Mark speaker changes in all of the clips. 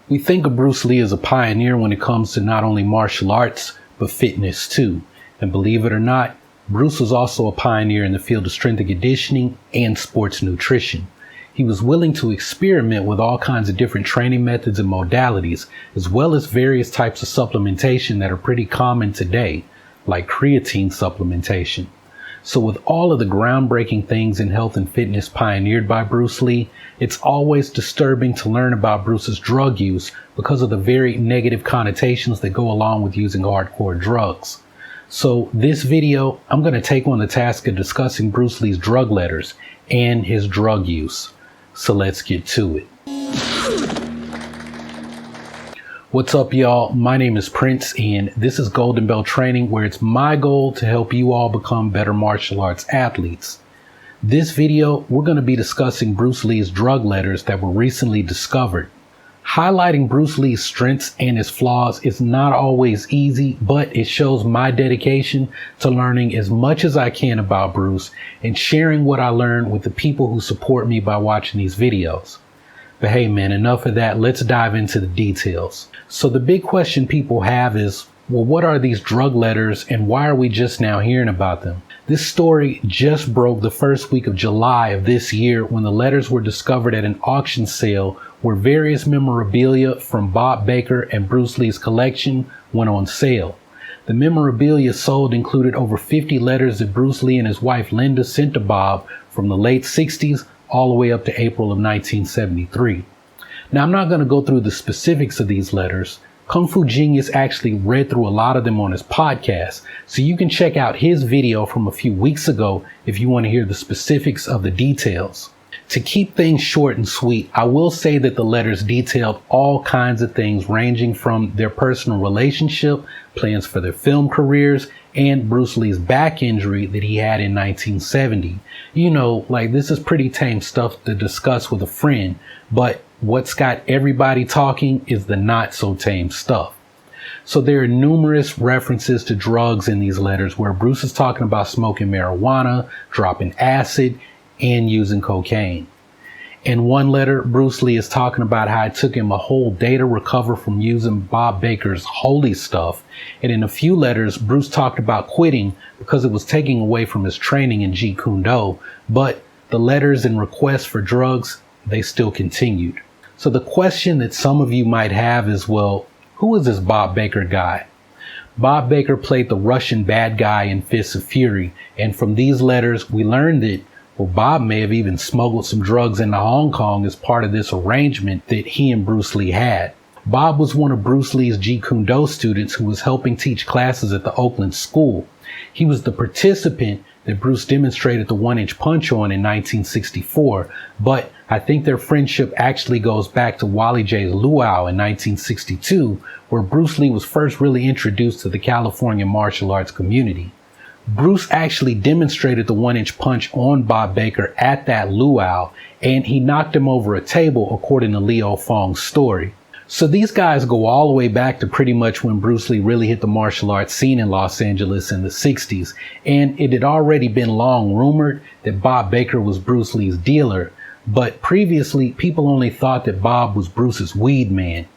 Speaker 1: We think of Bruce Lee as a pioneer when it comes to not only martial arts, but fitness too. And believe it or not, Bruce was also a pioneer in the field of strength and conditioning and sports nutrition. He was willing to experiment with all kinds of different training methods and modalities, as well as various types of supplementation that are pretty common today, like creatine supplementation. So with all of the groundbreaking things in health and fitness pioneered by Bruce Lee, it's always disturbing to learn about Bruce's drug use because of the very negative connotations that go along with using hardcore drugs. So this video, I'm going to take on the task of discussing Bruce Lee's drug letters and his drug use. So let's get to it. What's up, y'all? My name is Prince, and this is Goldenbell Training, where it's my goal to help you all become better martial arts athletes. This video, we're going to be discussing Bruce Lee's drug letters that were recently discovered. Highlighting Bruce Lee's strengths and his flaws is not always easy, but it shows my dedication to learning as much as I can about Bruce and sharing what I learned with the people who support me by watching these videos. But hey man, enough of that. Let's dive into the details. So the big question people have is, well, what are these drug letters and why are we just now hearing about them? This story just broke the first week of July of this year when the letters were discovered at an auction sale where various memorabilia from Bob Baker and Bruce Lee's collection went on sale. The memorabilia sold included over 50 letters that Bruce Lee and his wife Linda sent to Bob from the late 60s all the way up to April of 1973. Now, I'm not going to go through the specifics of these letters. Kung Fu Genius actually read through a lot of them on his podcast, so you can check out his video from a few weeks ago if you want to hear the specifics of the details. To keep things short and sweet, I will say that the letters detailed all kinds of things ranging from their personal relationship, plans for their film careers, and Bruce Lee's back injury that he had in 1970. You know, like this is pretty tame stuff to discuss with a friend, but what's got everybody talking is the not so tame stuff. So there are numerous references to drugs in these letters where Bruce is talking about smoking marijuana, dropping acid, and using cocaine. In one letter, Bruce Lee is talking about how it took him a whole day to recover from using Bob Baker's holy stuff. And in a few letters, Bruce talked about quitting because it was taking away from his training in Jeet Kune Do. But the letters and requests for drugs, they still continued. So the question that some of you might have is, well, who is this Bob Baker guy? Bob Baker played the Russian bad guy in Fists of Fury. And from these letters, we learned that Bob may have even smuggled some drugs into Hong Kong as part of this arrangement that he and Bruce Lee had. Bob was one of Bruce Lee's Jeet Kune Do students who was helping teach classes at the Oakland school. He was the participant that Bruce demonstrated the one-inch punch on in 1964, but I think their friendship actually goes back to Wally J's Luau in 1962, where Bruce Lee was first really introduced to the California martial arts community. Bruce actually demonstrated the one-inch punch on Bob Baker at that luau, and he knocked him over a table according to Leo Fong's story. So these guys go all the way back to pretty much when Bruce Lee really hit the martial arts scene in Los Angeles in the 60s, and it had already been long rumored that Bob Baker was Bruce Lee's dealer, but previously people only thought that Bob was Bruce's weed man.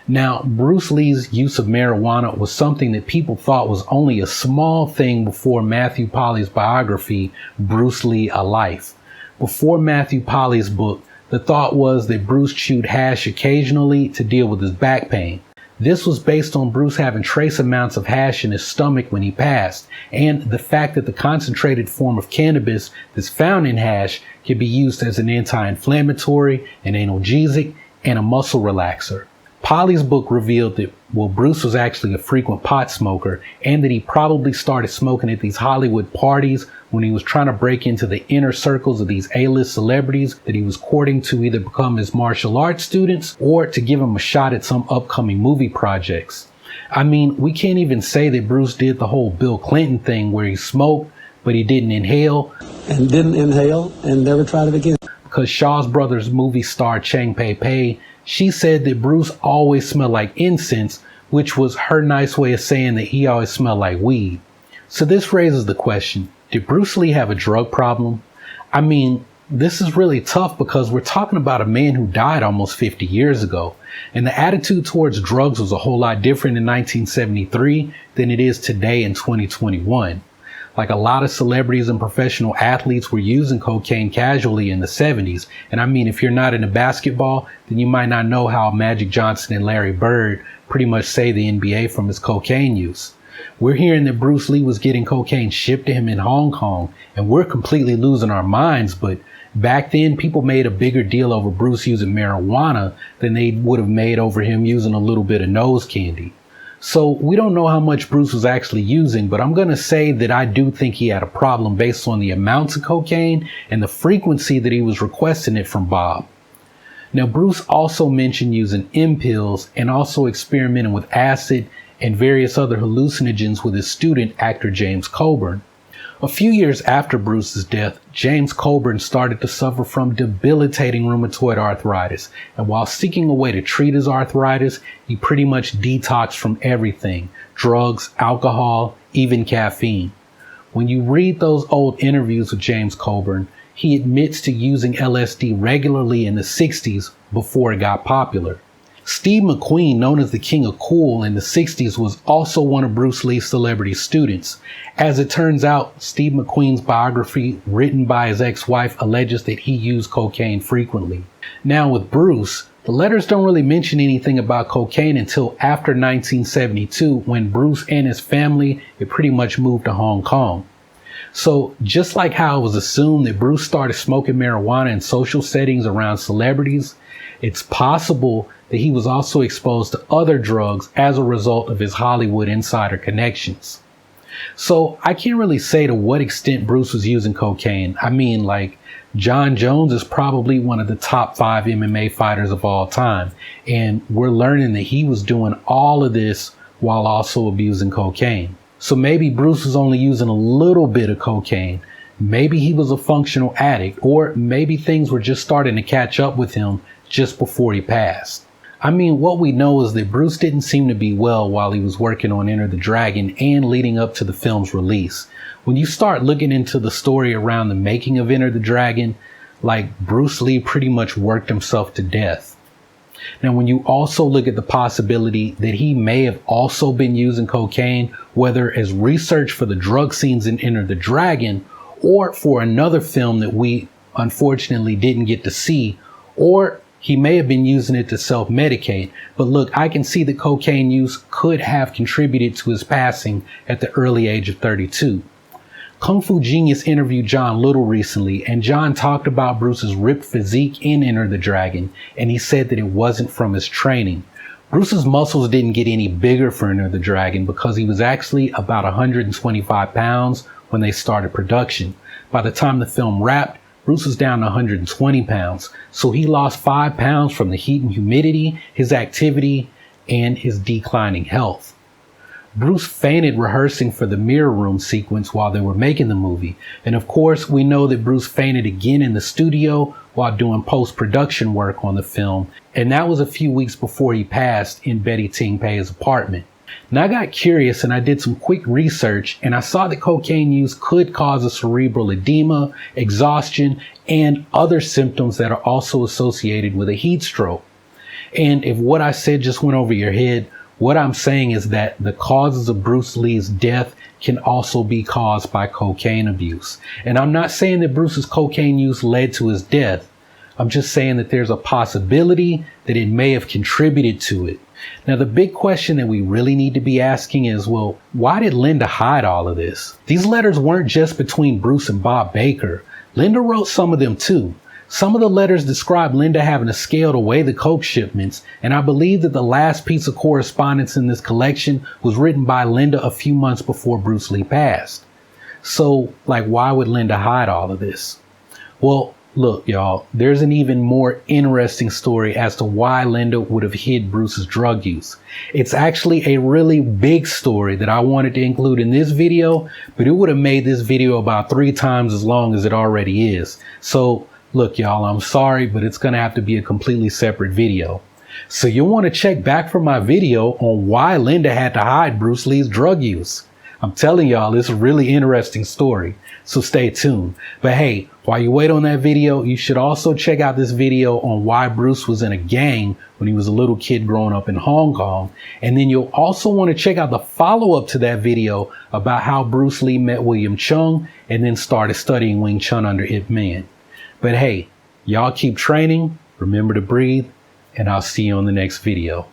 Speaker 1: Now, Bruce Lee's use of marijuana was something that people thought was only a small thing before Matthew Polly's biography, Bruce Lee, A Life. Before Matthew Polly's book, the thought was that Bruce chewed hash occasionally to deal with his back pain. This was based on Bruce having trace amounts of hash in his stomach when he passed, and the fact that the concentrated form of cannabis that's found in hash can be used as an anti-inflammatory, an analgesic, and a muscle relaxer. Polly's book revealed that, well, Bruce was actually a frequent pot smoker and that he probably started smoking at these Hollywood parties when he was trying to break into the inner circles of these A-list celebrities that he was courting to either become his martial arts students or to give him a shot at some upcoming movie projects. I mean, we can't even say that Bruce did the whole Bill Clinton thing where he smoked, but he didn't inhale.
Speaker 2: And didn't inhale and never tried it again.
Speaker 1: Because Shaw's Brothers movie star Chang Pei Pei, she said that Bruce always smelled like incense, which was her nice way of saying that he always smelled like weed. So this raises the question, did Bruce Lee have a drug problem? I mean, This is really tough because we're talking about a man who died almost 50 years ago. And the attitude towards drugs was a whole lot different in 1973 than it is today in 2021. Like, a lot of celebrities and professional athletes were using cocaine casually in the 70s. And I mean, if you're not into basketball, then you might not know how Magic Johnson and Larry Bird pretty much saved the NBA from his cocaine use. We're hearing that Bruce Lee was getting cocaine shipped to him in Hong Kong, and we're completely losing our minds. But back then, people made a bigger deal over Bruce using marijuana than they would have made over him using a little bit of nose candy. So we don't know how much Bruce was actually using, but I'm going to say that I do think he had a problem based on the amounts of cocaine and the frequency that he was requesting it from Bob. Now, Bruce also mentioned using M pills and also experimenting with acid and various other hallucinogens with his student, actor James Coburn. A few years after Bruce's death, James Coburn started to suffer from debilitating rheumatoid arthritis, and while seeking a way to treat his arthritis, he pretty much detoxed from everything: drugs, alcohol, even caffeine. When you read those old interviews with James Coburn, he admits to using LSD regularly in the 60s before it got popular. Steve McQueen, known as the King of Cool in the 60s, was also one of Bruce Lee's celebrity students. As it turns out, Steve McQueen's biography, written by his ex-wife, alleges that he used cocaine frequently. Now, with Bruce, the letters don't really mention anything about cocaine until after 1972, when Bruce and his family had pretty much moved to Hong Kong. So just like how it was assumed that Bruce started smoking marijuana in social settings around celebrities, it's possible that he was also exposed to other drugs as a result of his Hollywood insider connections. So I can't really say to what extent Bruce was using cocaine. I mean, like, John Jones is probably one of the top 5 MMA fighters of all time, and we're learning that he was doing all of this while also abusing cocaine. So maybe Bruce was only using a little bit of cocaine. Maybe he was a functional addict, or maybe things were just starting to catch up with him just before he passed. I mean, what we know is that Bruce didn't seem to be well while he was working on Enter the Dragon and leading up to the film's release. When you start looking into the story around the making of Enter the Dragon, like, Bruce Lee pretty much worked himself to death. Now, when you also look at the possibility that he may have also been using cocaine, whether as research for the drug scenes in Enter the Dragon, or for another film that we unfortunately didn't get to see, or he may have been using it to self-medicate. But look, I can see that cocaine use could have contributed to his passing at the early age of 32. Kung Fu Genius interviewed John Little recently, and John talked about Bruce's ripped physique in Enter the Dragon, and he said that it wasn't from his training. Bruce's muscles didn't get any bigger for Enter the Dragon because he was actually about 125 pounds when they started production. By the time the film wrapped, Bruce was down to 120 pounds, so he lost 5 pounds from the heat and humidity, his activity, and his declining health. Bruce fainted rehearsing for the mirror room sequence while they were making the movie. And of course, we know that Bruce fainted again in the studio while doing post-production work on the film. And that was a few weeks before he passed in Betty Ting Pei's apartment. Now, I got curious and I did some quick research, and I saw that cocaine use could cause a cerebral edema, exhaustion, and other symptoms that are also associated with a heat stroke. And if what I said just went over your head, what I'm saying is that the causes of Bruce Lee's death can also be caused by cocaine abuse. And I'm not saying that Bruce's cocaine use led to his death. I'm just saying that there's a possibility that it may have contributed to it. Now, the big question that we really need to be asking is, well, why did Linda hide all of this? These letters weren't just between Bruce and Bob Baker. Linda wrote some of them too. Some of the letters describe Linda having to scale away the coke shipments, and I believe that the last piece of correspondence in this collection was written by Linda a few months before Bruce Lee passed. So, like, why would Linda hide all of this? Well, look, y'all, there's an even more interesting story as to why Linda would have hid Bruce's drug use. It's actually a really big story that I wanted to include in this video, but it would have made this video about 3 times as long as it already is. So, look, y'all, I'm sorry, but it's going to have to be a completely separate video. So you'll want to check back for my video on why Linda had to hide Bruce Lee's drug use. I'm telling y'all, it's a really interesting story. So stay tuned. But hey, while you wait on that video, you should also check out this video on why Bruce was in a gang when he was a little kid growing up in Hong Kong. And then you'll also want to check out the follow-up to that video about how Bruce Lee met William Chung and then started studying Wing Chun under Ip Man. But hey, y'all keep training, remember to breathe, and I'll see you on the next video.